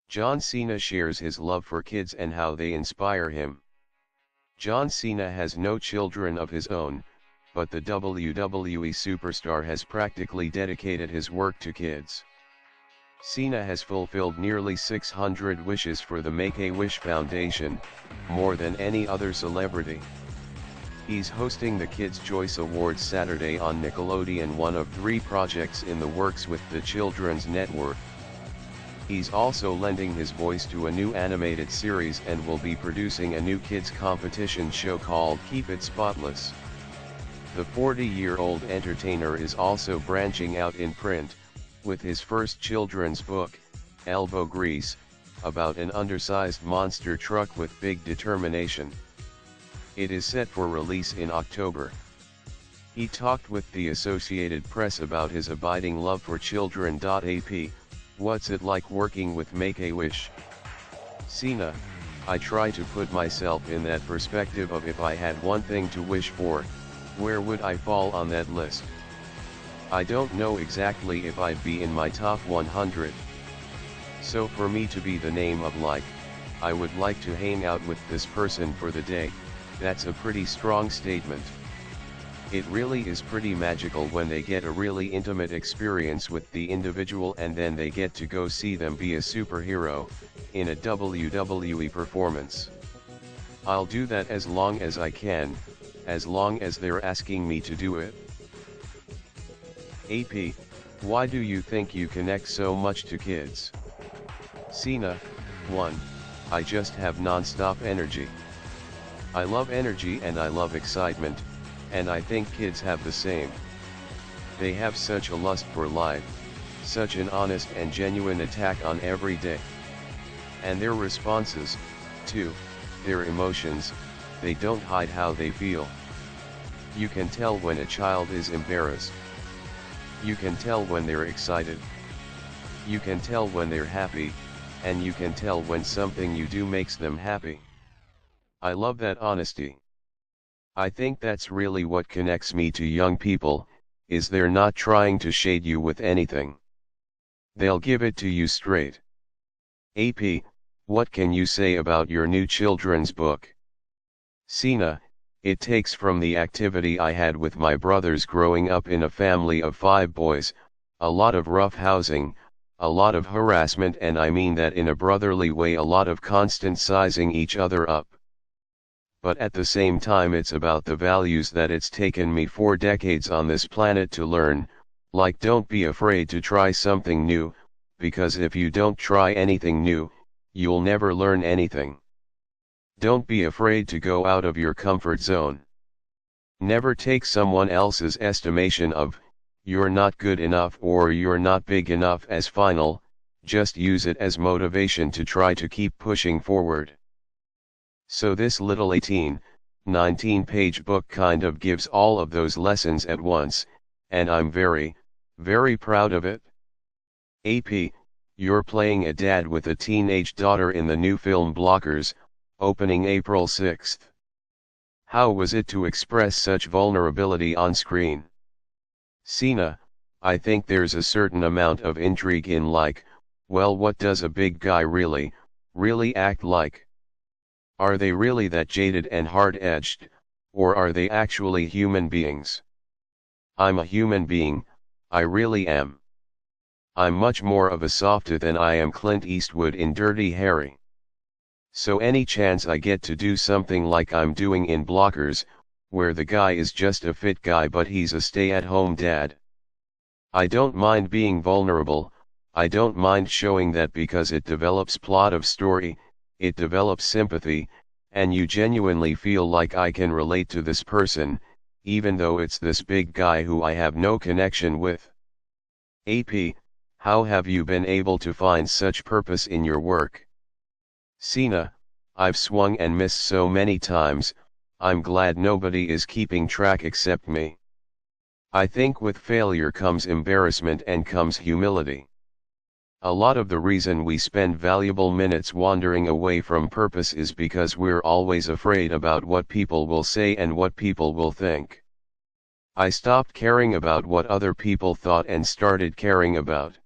John Cena shares his love for kids and how they inspire him. John Cena has no children of his own, but the WWE superstar has practically dedicated his work to kids. Cena has fulfilled nearly 600 wishes for the Make-A-Wish Foundation, more than any other celebrity. He's hosting the Kids' Choice Awards Saturday on Nickelodeon, one of 3 projects in the works with the Children's Network. He's also lending his voice to a new animated series and will be producing a new kids competition show called Keep It Spotless. The 40-year-old entertainer is also branching out in print, with his first children's book, Elbow Grease, about an undersized monster truck with big determination. It is set for release in October. He talked with the Associated Press about his abiding love for children. AP, what's it like working with Make-A-Wish? Cena, I try to put myself in that perspective of if I had one thing to wish for, where would I fall on that list? I don't know exactly if I'd be in my top 100. So for me to be the name of like, I would like to hang out with this person for the day, that's a pretty strong statement. It really is pretty magical when they get a really intimate experience with the individual and then they get to go see them be a superhero, in a WWE performance. I'll do that as long as I can, as long as they're asking me to do it. AP, why do you think you connect so much to kids? Cena, 1, I just have non-stop energy. I love energy and I love excitement, and I think kids have the same. They have such a lust for life, such an honest and genuine attack on every day. And their responses, too, their emotions, they don't hide how they feel. You can tell when a child is embarrassed. You can tell when they're excited. You can tell when they're happy, and you can tell when something you do makes them happy. I love that honesty. I think that's really what connects me to young people, is they're not trying to shade you with anything. They'll give it to you straight. AP, what can you say about your new children's book? Cena, it takes from the activity I had with my brothers growing up in a family of 5 boys, a lot of rough housing, a lot of harassment, and I mean that in a brotherly way, a lot of constant sizing each other up. But at the same time it's about the values that it's taken me 4 decades on this planet to learn, like don't be afraid to try something new, because if you don't try anything new, you'll never learn anything. Don't be afraid to go out of your comfort zone. Never take someone else's estimation of, you're not good enough or you're not big enough as final, just use it as motivation to try to keep pushing forward. So this little 19-page book kind of gives all of those lessons at once, and I'm very, very proud of it. AP, you're playing a dad with a teenage daughter in the new film Blockers, opening April 6th. How was it to express such vulnerability on screen? Cena, I think there's a certain amount of intrigue in like, well, what does a big guy really act like? Are they really that jaded and hard-edged, or are they actually human beings? I'm a human being, I really am. I'm much more of a softie than I am Clint Eastwood in Dirty Harry. So any chance I get to do something like I'm doing in Blockers, where the guy is just a fit guy but he's a stay-at-home dad. I don't mind being vulnerable, I don't mind showing that because it develops plot of story, it develops sympathy, and you genuinely feel like I can relate to this person, even though it's this big guy who I have no connection with. AP, how have you been able to find such purpose in your work? Cena, I've swung and missed so many times, I'm glad nobody is keeping track except me. I think with failure comes embarrassment and comes humility. A lot of the reason we spend valuable minutes wandering away from purpose is because we're always afraid about what people will say and what people will think. I stopped caring about what other people thought and started caring about